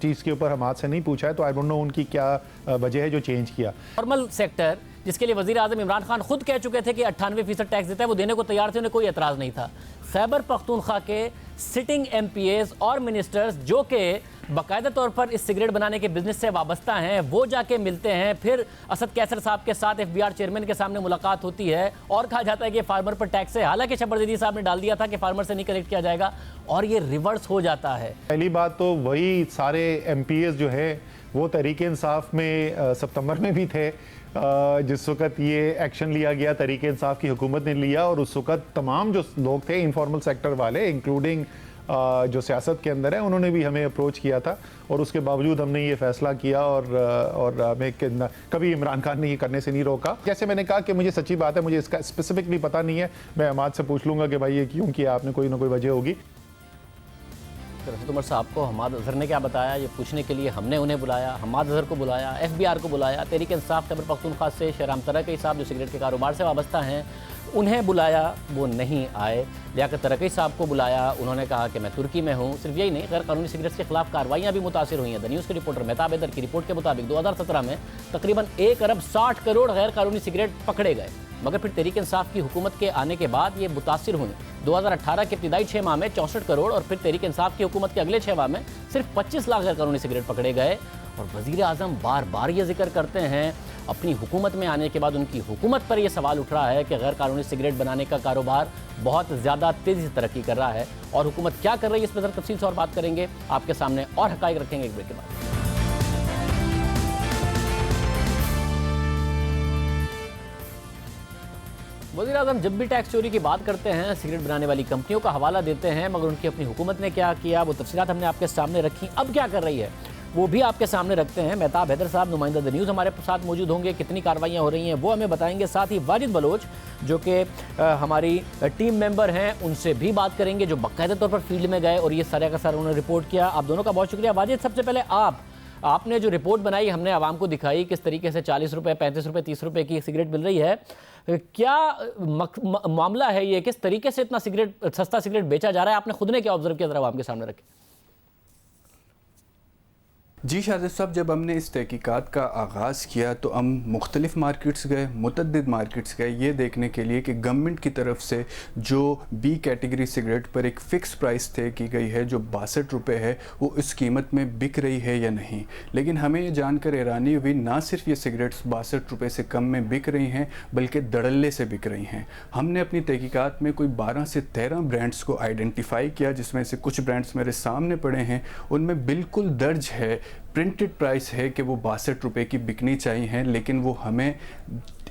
चीज़ के ऊपर हम्माद से नहीं पूछा है, तो आई डोंट नो उनकी क्या वजह है जो चेंज किया। फॉर्मल सेक्टर जिसके लिए वज़ीर आज़म इमरान खान खुद कह चुके थे कि 98% टैक्स देता है, वो देने को तैयार थे, उन्हें कोई एतराज़ नहीं था। खैबर पख्तूनख्वा के सिटिंग MPs और मिनिस्टर्स जो कि बाकायदा तौर पर इस सिगरेट बनाने के बिजनेस से वाबस्ता हैं, वो जाके मिलते हैं। फिर असद कैसर साहब के साथ FBR चेयरमैन के सामने मुलाकात होती है और कहा जाता है कि फार्मर पर टैक्स है। हालांकि शब्बर ज़ैदी साहब ने डाल दिया था कि फार्मर से नहीं कलेक्ट किया जाएगा, और ये रिवर्स हो जाता है। पहली बात तो वही सारे MPs जो है वो तहरीक इंसाफ में सितंबर में भी थे जिस वक्त ये एक्शन लिया गया, तहरीक इंसाफ की हुकूमत ने लिया, और उस वक्त तमाम जो लोग थे इनफॉर्मल सेक्टर वाले, इंक्लूडिंग जो सियासत के अंदर है, उन्होंने भी हमें अप्रोच किया था, और उसके बावजूद हमने ये फैसला किया, और हमें कभी इमरान खान ने ये करने से नहीं रोका। जैसे मैंने कहा कि मुझे सच्ची बात है, मुझे इसका स्पेसिफिकली पता नहीं है, मैं हम्माद से पूछ लूँगा कि भाई ये क्यों किया आपने, कोई ना कोई वजह होगी। रशीद उमर साहब को हमाद अजहर ने क्या बताया, ये पूछने के लिए हमने उन्हें बुलाया, हमाद अजहर को बुलाया, FBI को बुलाया, तहरीक इंसाफ खैबर पख्तूनख्वा से शहराम तरक़ई साहब जो सिगरेट के कारोबार से वाबस्ता हैं उन्हें बुलाया, वो नहीं आए। लियाकत तरक़ई साहब को बुलाया, उन्होंने कहा कि मैं तुर्की में हूँ। सिर्फ यही नहीं, गैर कानूनी सिगरेट के खिलाफ कार्रवाइयाँ भी मुतासिर हुई हैं। द न्यूज़ के रिपोर्टर मेहताब हैदर की रिपोर्ट के मुताबिक 2017 में तकरीबन 1 अरब 60 करोड़ गैर कानूनी सिगरेट पकड़े गए, मगर फिर तहरीक इंसाफ की हुकूमत के आने के बाद ये मुतासिर हुई। 2018 के इब्तिदाई 6 माह में 64 करोड़ और फिर तहरीक इंसाफ की हुकूमत के अगले 6 माह में सिर्फ 25 लाख गैर कानूनी सिगरेट पकड़े गए। और वज़ीर आज़म बार बार ये जिक्र करते हैं, अपनी हुकूमत में आने के बाद उनकी हुकूमत पर यह सवाल उठ रहा है कि गैर कानूनी सिगरेट बनाने का कारोबार बहुत ज़्यादा तेज़ी से तरक्की कर रहा है। और हुकूमत क्या कर रही है इस पर ज़रा तफसील से और बात करेंगे आपके सामने, और हक़ाइक़ रखेंगे एक ब्रेक के बाद। वज़ीर आज़म जब भी टैक्स चोरी की बात करते हैं सिगरेट बनाने वाली कंपनियों का हवाला देते हैं, मगर उनकी अपनी हुकूमत ने क्या किया वो तफसीलात हमने आपके सामने रखी। अब क्या कर रही है वो भी आपके सामने रखते हैं। मेहताब हैदर साहब नुमाइंदा द न्यूज़ हमारे साथ मौजूद होंगे, कितनी कार्रवाइयाँ हो रही हैं वो हमें बताएंगे। साथ ही वाजिद बलोच जो कि हमारी टीम मेंबर हैं उनसे भी बात करेंगे, जो बाकायदा तौर पर फील्ड में गए और ये सारा का सारा उन्होंने रिपोर्ट किया। आप दोनों का बहुत शुक्रिया। वाजिद, सबसे पहले आपने जो रिपोर्ट बनाई हमने आवाम को दिखाई, किस तरीके से 40 रुपये, 35 रुपये, 30 रुपये की सिगरेट मिल रही है, क्या मामला है ये, किस तरीके से इतना सस्ता सिगरेट बेचा जा रहा है, आपने खुद ने क्या ऑब्जर्व किया, जरा आवाम के सामने रखें। जी शाहिद साहब, जब हमने इस तहकीकात का आगाज़ किया तो हम मुख्तलिफ़ मार्केट्स गए, मुतअद्दिद मार्केट्स गए, ये देखने के लिए कि गवर्नमेंट की तरफ से जो बी कैटेगरी सिगरेट पर एक फ़िक्स प्राइस तय की गई है जो 62 रुपये है, वो इस कीमत में बिक रही है या नहीं। लेकिन हमें ये जानकर हैरानी हुई, ना सिर्फ ये सिगरेट्स 62 रुपये से कम में बिक रही हैं बल्कि धड़ल्ले से बिक रही हैं। हमने अपनी तहकीकात में कोई 12 से 13 ब्रांड्स को आइडेंटिफाई किया, जिसमें से कुछ ब्रांड्स मेरे सामने पड़े हैं, उनमें बिल्कुल दर्ज है, प्रिंटेड प्राइस है कि वो 62 रुपये की बिकनी चाहिए हैं, लेकिन वो हमें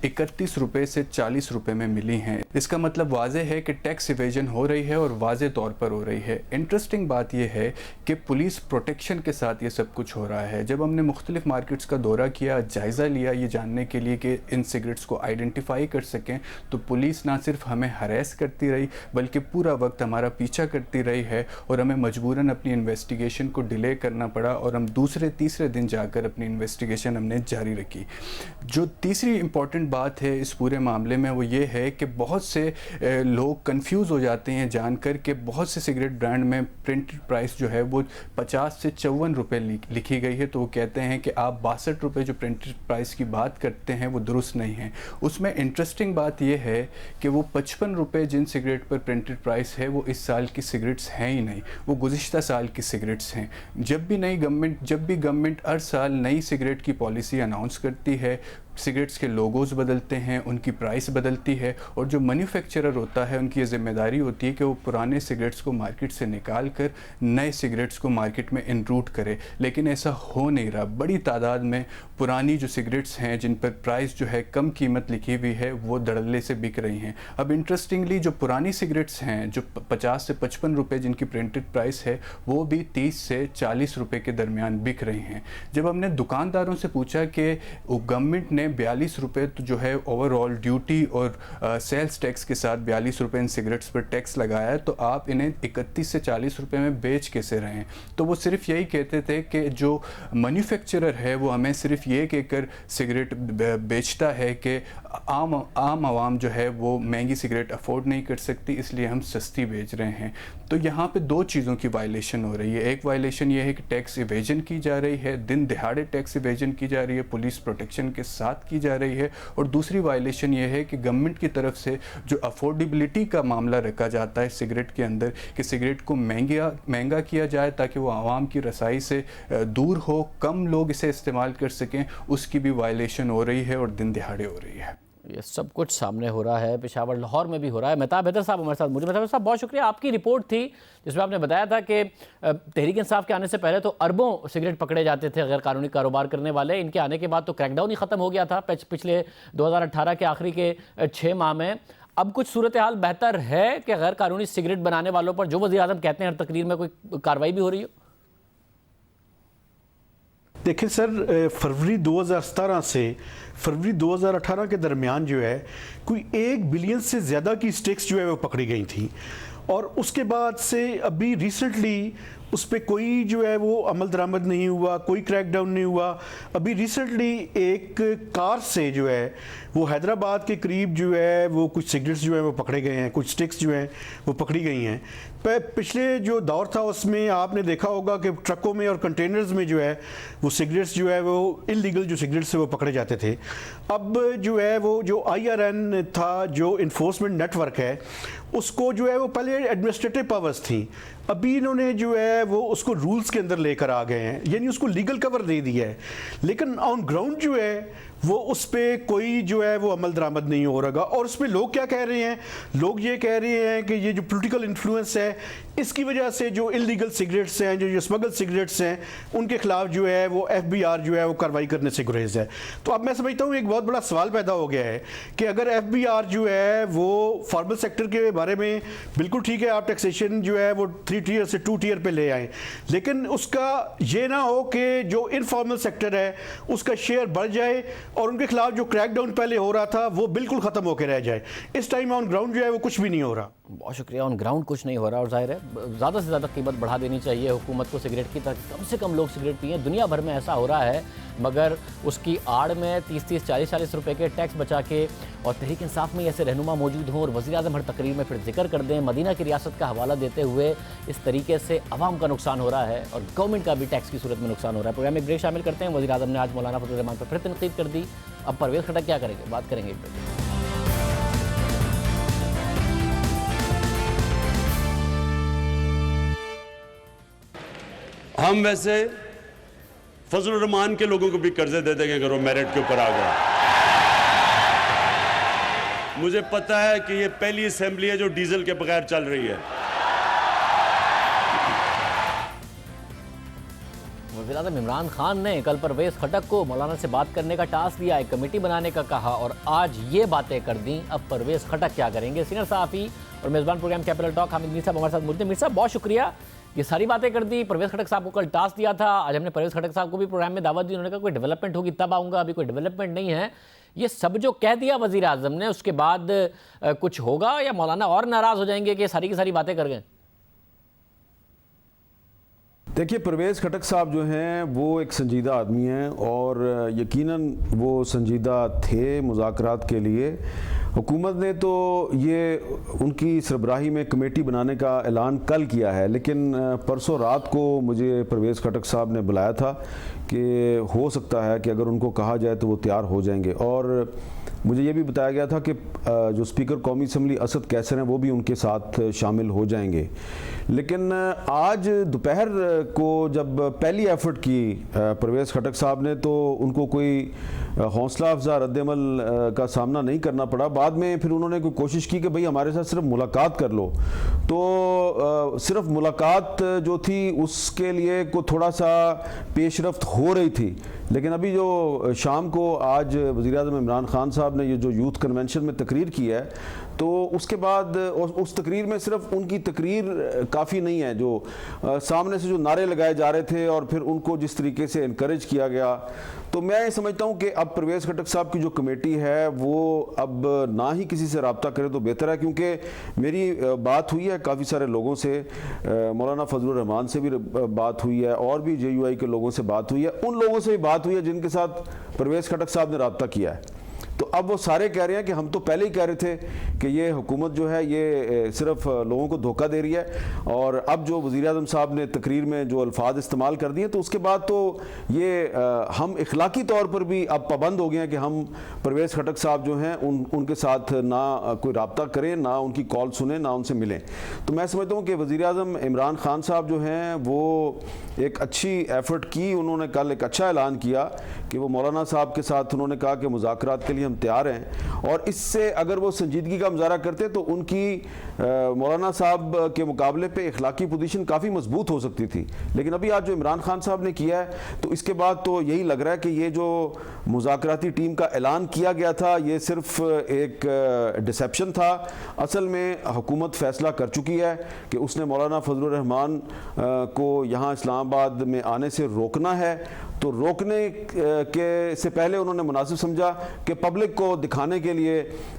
31 रुपये से 40 रुपये में मिली हैं। इसका मतलब वाज़े है कि टैक्स इवेजन हो रही है और वाज़े तौर पर हो रही है। इंटरेस्टिंग बात यह है कि पुलिस प्रोटेक्शन के साथ ये सब कुछ हो रहा है। जब हमने मुख्तलिफ मार्केट्स का दौरा किया, जायज़ा लिया ये जानने के लिए कि इन सिगरेट्स को आइडेंटिफाई कर सकें, तो पुलिस ना सिर्फ हमें हरेस करती रही बल्कि पूरा वक्त हमारा पीछा करती रही है और हमें मजबूरन अपनी इन्वेस्टिगेशन को डिले करना पड़ा और हम दूसरे तीसरे दिन जाकर अपनी इन्वेस्टिगेशन हमने जारी रखी। जो तीसरी इंपॉर्टेंट बात है इस पूरे मामले में वो ये है कि बहुत से लोग कंफ्यूज हो जाते हैं जानकर कि बहुत से सिगरेट ब्रांड में प्रिंटेड प्राइस जो है वो 50 से 54 रुपये लिखी गई है, तो वो कहते हैं कि आप 62 रुपये जो प्रिंटेड प्राइस की बात करते हैं वो दुरुस्त नहीं है। उसमें इंटरेस्टिंग बात ये है कि वो 55 रुपये जिन सिगरेट पर प्रिंटेड प्राइस है वो इस साल की सिगरेट्स हैं ही नहीं, वो गुज़िश्ता साल की सिगरेट्स हैं। जब भी गवर्नमेंट हर साल नई सिगरेट की पॉलिसी अनाउंस करती है, सिगरेट्स के लोगोज़ बदलते हैं, उनकी प्राइस बदलती है और जो मैन्युफैक्चरर होता है उनकी ये ज़िम्मेदारी होती है कि वो पुराने सिगरेट्स को मार्केट से निकाल कर नए सिगरेट्स को मार्केट में इनरूट करे। लेकिन ऐसा हो नहीं रहा। बड़ी तादाद में पुरानी जो सिगरेट्स हैं जिन पर प्राइस जो है कम कीमत लिखी हुई है वो धड़ल्ले से बिक रही हैं। अब इंटरेस्टिंगली जो पुरानी सिगरेट्स हैं जो 50 से 55 रुपये जिनकी प्रिंटेड प्राइस है वो भी 30 से 40 रुपये के दरमियान बिक रही हैं। जब हमने दुकानदारों से पूछा कि गवर्नमेंट ने 42 रुपये तो जो है ओवरऑल ड्यूटी और सेल्स टैक्स के साथ 42 रुपये इन सिगरेट्स पर टैक्स लगाया है, तो आप इन्हें 31 से 40 रुपये में बेच कैसे रहे हैं? तो वो सिर्फ यही कहते थे कि जो मैन्युफैक्चरर है वो हमें सिर्फ ये कहकर सिगरेट बेचता है कि आम आवाम जो है वो महंगी सिगरेट अफोर्ड नहीं कर सकती, इसलिए हम सस्ती बेच रहे हैं। तो यहाँ पे दो चीज़ों की वायलेशन हो रही है। एक वायलेशन ये है कि टैक्स इवेजन की जा रही है, दिन दिहाड़े टैक्स इवेजन की जा रही है, पुलिस प्रोटेक्शन के साथ की जा रही है, और दूसरी वायलेशन ये है कि गवर्नमेंट की तरफ से जो अफोर्डेबिलिटी का मामला रखा जाता है सिगरेट के अंदर कि सिगरेट को महंगा किया जाए ताकि वो आवाम की रसाई से दूर हो, कम लोग इसे इस्तेमाल कर सकें, उसकी भी वायलेशन हो रही है और दिन दिहाड़े हो रही है। ये सब कुछ सामने हो रहा है, पेशावर लाहौर में भी हो रहा है। मेहताब हैदर साहब हमारे साथ मौजूद। मेहताब साहब बहुत शुक्रिया। आपकी रिपोर्ट थी जिसमें आपने बताया था कि तहरीक इंसाफ के आने से पहले तो अरबों सिगरेट पकड़े जाते थे गैर कानूनी कारोबार करने वाले, इनके आने के बाद तो क्रैकडाउन ही ख़त्म हो गया था पिछले 2018 के आखिरी के 6 माह में। अब कुछ सूरत हाल बेहतर है कि गैर कानूनी सिगरेट बनाने वालों पर जो वज़ीर आज़म कहते हैं हर तकरीर में कोई कार्रवाई भी हो रही हो? देखिए सर, फरवरी 2017 से फरवरी 2018 के दरमियान जो है कोई 1 बिलियन से ज़्यादा की स्टिक्स जो है वो पकड़ी गई थी, और उसके बाद से अभी रिसेंटली उस पर कोई जो है वो अमल दरामद नहीं हुआ, कोई क्रैकडाउन नहीं हुआ। अभी रिसेंटली एक कार से जो है वो हैदराबाद के करीब जो है वो कुछ सिगरेट्स जो है वो पकड़े गए हैं, कुछ स्टिक्स जो हैं वो पकड़ी गई हैं। पिछले जो दौर था उसमें आपने देखा होगा कि ट्रकों में और कंटेनर्स में जो है वो सिगरेट्स जो है वो इलीगल जो सिगरेट्स है वो पकड़े जाते थे। अब जो है वो जो IRN था, जो इन्फोर्समेंट नेटवर्क है, उसको जो है वो पहले एडमिनिस्ट्रेटिव पावर्स थी, अभी इन्होंने जो है वो उसको रूल्स के अंदर लेकर आ गए हैं, यानी उसको लीगल कवर दे दिया है। लेकिन ऑन ग्राउंड जो है वो उस पर कोई जो है वो अमल दरामद नहीं हो रहा। और उस पर लोग क्या कह रहे हैं, लोग ये कह रहे हैं कि ये जो पॉलिटिकल इन्फ्लुएंस है इसकी वजह से जो इलीगल सिगरेट्स हैं, जो स्मगल सिगरेट्स हैं, उनके खिलाफ जो है वो FBR जो है वो कार्रवाई करने से गुरेज है। तो अब मैं समझता हूँ एक बहुत बड़ा सवाल पैदा हो गया है कि अगर FBR जो है वो फॉर्मल सेक्टर के बारे में बिल्कुल ठीक है, आप टैक्सेशन जो है वो 3 टियर से 2 टियर पे ले आएँ, लेकिन उसका ये ना हो कि जो इनफॉर्मल सेक्टर है उसका शेयर बढ़ जाए और उनके खिलाफ जो क्रैकडाउन पहले हो रहा था वो बिल्कुल ख़त्म होकर रह जाए। इस टाइम ऑन ग्राउंड जो है वो कुछ भी नहीं हो रहा। बहुत शुक्रिया। ऑन ग्राउंड कुछ नहीं हो रहा और जाहिर है ज़्यादा से ज़्यादा कीमत बढ़ा देनी चाहिए हुकूमत को सिगरेट की, ताकि कम से कम लोग सिगरेट पिएं। दुनिया भर में ऐसा हो रहा है, मगर उसकी आड़ में 30-30, 40-40 रुपए के टैक्स बचा के, और तहरीक इंसाफ में ऐसे रहनुमा मौजूद हों और वज़ीर-ए-आज़म हर तकरीर में फिर जिक्र कर दें, मदीना की रियासत का हवाला देते हुए इस तरीके से अवाम का नुकसान हो रहा है और गवर्नमेंट का भी टैक्स की सूरत में नुकसान हो रहा है। प्रोग्राम में ब्रेक शामिल करते हैं। वज़ीर-ए-आज़म ने आज मौलाना फजल रहमान पर फिर तनकीद कर दी। अब परवेज़ खटक क्या करेंगे, बात करेंगे एक ब्रेक। हम वैसे फजल रहमान के लोगों को भी कर्जे दे देंगे अगर वो मेरिट के ऊपर आ गया। मुझे पता है कि ये पहली असेंबली है जो डीजल के बगैर चल रही है। वज़ीर-ए-आज़म इमरान खान ने कल परवेज़ खटक को मौलाना से बात करने का टास्क दिया, एक कमेटी बनाने का कहा, और आज ये बातें कर दी। अब परवेज़ खटक क्या करेंगे? सीनियर सहाफ़ी और मेज़बान programme capital talk Hamid Mir साहब हमारे साथ मौजूद हैं। मीर साहब बहुत शुक्रिया, ये सारी बातें कर दी। परवेज़ खटक साहब को कल टास्क दिया था, आज हमने परवेज़ खटक साहब को भी प्रोग्राम में दावत दी। उन्होंने कहा कोई डेवलपमेंट होगी तब आऊँगा, अभी कोई डेवलपमेंट नहीं है। ये सब जो कह दिया वज़ीर-ए-आज़म ने, उसके बाद कुछ होगा या मौलाना और नाराज़ हो जाएंगे कि सारी की सारी बातें कर गए? देखिए, परवेज़ खटक साहब जो हैं वो एक संजीदा आदमी हैं और यकीनन वो संजीदा थे मुज़ाकरात के लिए। हुकूमत ने तो ये उनकी सरबराही में कमेटी बनाने का ऐलान कल किया है, लेकिन परसों रात को मुझे परवेज़ खटक साहब ने बुलाया था कि हो सकता है कि अगर उनको कहा जाए तो वो तैयार हो जाएंगे। और मुझे ये भी बताया गया था कि जो स्पीकर कौमी असम्बली असद कैसर हैं वो भी उनके साथ शामिल हो जाएंगे। लेकिन आज दोपहर को जब पहली एफर्ट की परवेज़ खटक साहब ने, तो उनको कोई हौसला अफजा रद्दमल का सामना नहीं करना पड़ा। बाद में फिर उन्होंने कोई कोशिश की कि भाई हमारे साथ सिर्फ मुलाकात कर लो, तो सिर्फ मुलाकात जो थी उसके लिए को थोड़ा सा पेशरफ्त हो रही थी। लेकिन अभी जो शाम को आज वज़ीर-ए-आज़म इमरान खान साहब ने ये जो यूथ कन्वेंशन में तकरीर की है, तो उसके बाद उस तकरीर में सिर्फ उनकी तकरीर काफ़ी नहीं है, जो सामने से जो नारे लगाए जा रहे थे और फिर उनको जिस तरीके से इनकरेज किया गया, तो मैं समझता हूँ कि अब परवेज़ खटक साहब की जो कमेटी है वो अब ना ही किसी से रब्ता करे तो बेहतर है। क्योंकि मेरी बात हुई है काफ़ी सारे लोगों से, मौलाना फजलुर रहमान से भी बात हुई है और भी JUI के लोगों से बात हुई है, उन लोगों से भी बात हुई है जिनके साथ परवेज़ खटक साहब ने रब्ता किया है। तो अब वो सारे कह रहे हैं कि हम तो पहले ही कह रहे थे कि ये हुकूमत जो है ये सिर्फ लोगों को धोखा दे रही है, और अब जो वज़ीर-ए-आज़म साहब ने तकरीर में जो अल्फाज इस्तेमाल कर दिए, तो उसके बाद तो ये हम इखलाकी तौर पर भी अब पाबंद हो गए हैं कि हम परवेज़ खटक साहब जो हैं उनके साथ ना कोई रब्ता करें, ना उनकी कॉल सुने, ना उनसे मिलें। तो मैं समझता हूँ कि वज़ीर-ए-आज़म इमरान खान साहब जो हैं वो एक अच्छी एफ़र्ट की। उन्होंने कल एक अच्छा ऐलान किया कि वो मौलाना साहब के साथ उन्होंने कहा कि मुज़ाकरात के लिए हम तैयार हैं, और इससे अगर वो संजीदगी का मुजाहरा करते तो उनकी मौलाना साहब के मुकाबले पे इखलाकी पोजीशन काफ़ी मजबूत हो सकती थी। लेकिन अभी आज जो इमरान खान साहब ने किया है, तो इसके बाद तो यही लग रहा है कि ये जो मुज़ाकराती टीम का ऐलान किया गया था ये सिर्फ एक डिसेप्शन था। असल में हुकूमत फ़ैसला कर चुकी है कि उसने मौलाना फजलुर रहमान को यहाँ इस्लामाबाद में आने से रोकना है। तो रोकने के से पहले उन्होंने मुनासिब समझा कि पब्लिक को दिखाने के लिए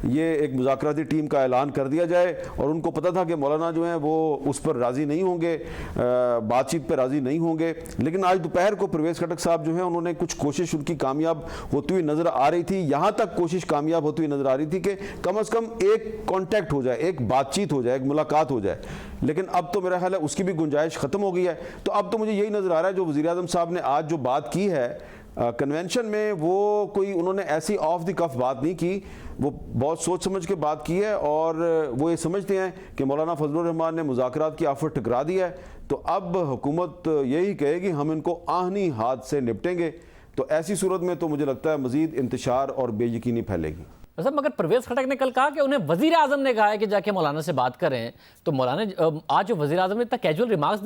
ये एक मुज़ाकराती टीम का ऐलान कर दिया जाए, और उनको पता था कि मौलाना जो हैं वो उस पर राज़ी नहीं होंगे, बातचीत पर राज़ी नहीं होंगे। लेकिन आज दोपहर को परवेज़ खटक साहब जो हैं उन्होंने कुछ कोशिश उनकी कामयाब होती हुई नज़र आ रही थी। यहाँ तक कोशिश कामयाब होती हुई नज़र आ रही थी कि कम अज़ कम एक कॉन्टैक्ट हो जाए, एक बातचीत हो जाए, एक मुलाकात हो जाए। लेकिन अब तो मेरा ख्याल है उसकी भी गुंजाइश ख़त्म हो गई है। तो अब तो मुझे यही नज़र आ रहा है जो वज़ीर आज़म साहब ने आज जो बात की है कन्वेंशन में, वो कोई उन्होंने ऐसी ऑफ द कफ बात नहीं की, वो बहुत सोच समझ के बात की है। और वो ये समझते हैं कि मौलाना फजलुर रहमान ने मुज़ाकरात की ऑफ़र ठुकरा दिया है, तो अब हुकूमत यही कहेगी हम इनको आहनी हाथ से निपटेंगे। तो ऐसी सूरत में तो मुझे लगता है मज़ीद इंतशार और बेयकीनी फैलेगी। मतलब मगर परवेज़ खटक ने कल कहा कि उन्हें वज़ीर आज़म ने कहा है कि जाके मौलाना से बात करें, तो मौलाना आज जो वज़ीर आज़म ने इतना कैजुअल रिमार्क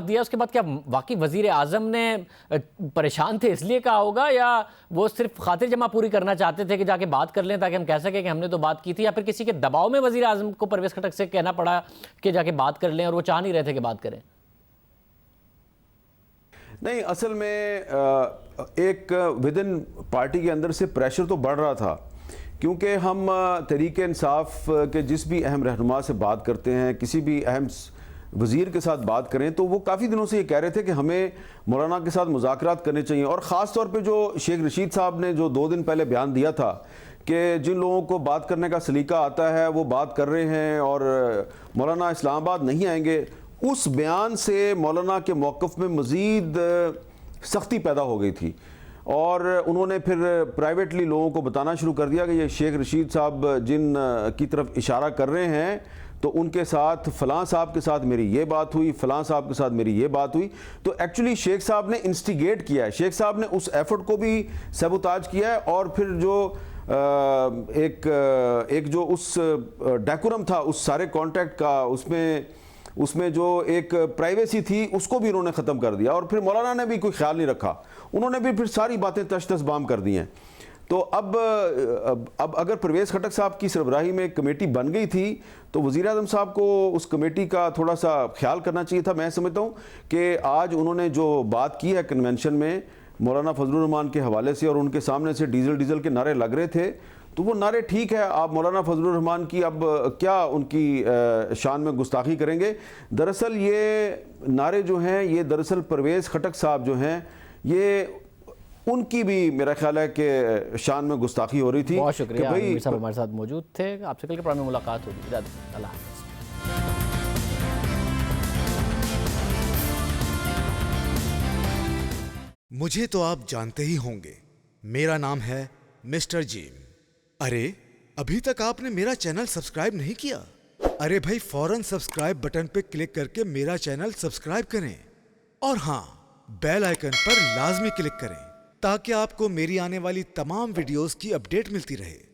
दिया उसके बाद क्या वाकई वज़ीर आज़म ने परेशान थे इसलिए कहा होगा, या वो सिर्फ खातिर जमा पूरी करना चाहते थे कि जाके बात कर लें ताकि हम कह सकें कि हमने तो बात की थी, या फिर किसी के दबाव में वज़ीर आज़म को परवेज़ खटक से कहना पड़ा कि जाके बात कर लें और वो चाह नहीं रहे थे कि बात करें? नहीं, असल में एक विद इन पार्टी के अंदर से प्रेशर तो बढ़ रहा था, क्योंकि हम तहरीक इंसाफ के जिस भी अहम रहनुमा से बात करते हैं, किसी भी अहम वज़ीर के साथ बात करें, तो वो काफ़ी दिनों से ये कह रहे थे कि हमें मौलाना के साथ मुज़ाकरात करने चाहिए। और ख़ास तौर पे जो शेख रशीद साहब ने जो 2 दिन पहले बयान दिया था कि जिन लोगों को बात करने का सलीका आता है वो बात कर रहे हैं और मौलाना इस्लामाबाद नहीं आएंगे, उस बयान से मौलाना के मौक़िफ़ में मज़ीद सख्ती पैदा हो गई थी। और उन्होंने फिर प्राइवेटली लोगों को बताना शुरू कर दिया कि ये शेख रशीद साहब जिन की तरफ इशारा कर रहे हैं, तो उनके साथ फ़लाँ साहब के साथ मेरी ये बात हुई, फ़लाँ साहब के साथ मेरी ये बात हुई। तो एक्चुअली शेख साहब ने इंस्टिगेट किया है, शेख साहब ने उस एफर्ट को भी सबूताज किया है। और फिर जो एक जो उस डेकोरम था उस सारे कॉन्टैक्ट का, उसमें जो एक प्राइवेसी थी उसको भी उन्होंने ख़त्म कर दिया। और फिर मौलाना ने भी कोई ख्याल नहीं रखा, उन्होंने भी फिर सारी बातें तश तश बाम कर दी हैं। तो अब अगर परवेज़ खटक साहब की सरबराही में एक कमेटी बन गई थी, तो वज़ीर आज़म साहब को उस कमेटी का थोड़ा सा ख्याल करना चाहिए था। मैं समझता हूँ कि आज उन्होंने जो बात की है कन्वेंशन में मौलाना फजलुर रहमान के हवाले से, और उनके सामने से डीजल के नारे लग रहे थे, तो वो नारे ठीक है। आप मौलाना फजलुर रहमान की अब क्या उनकी शान में गुस्ताखी करेंगे? दरअसल ये नारे जो हैं, ये दरअसल परवेज़ खटक साहब जो हैं, ये उनकी भी मेरा ख्याल है कि शान में गुस्ताखी हो रही थी। बहुत शुक्रिया, आमिर साहब हमारे साथ मौजूद थे। आपसे कल के प्रोग्राम में मुलाकात होगी। अल्लाह हाफ़िज़। मुझे तो आप जानते ही होंगे, मेरा नाम है मिस्टर जीम। अरे अभी तक आपने मेरा चैनल सब्सक्राइब नहीं किया? अरे भाई फौरन सब्सक्राइब बटन पे क्लिक करके मेरा चैनल सब्सक्राइब करें, और हाँ, बेल आइकन पर लाजमी क्लिक करें ताकि आपको मेरी आने वाली तमाम वीडियोस की अपडेट मिलती रहे।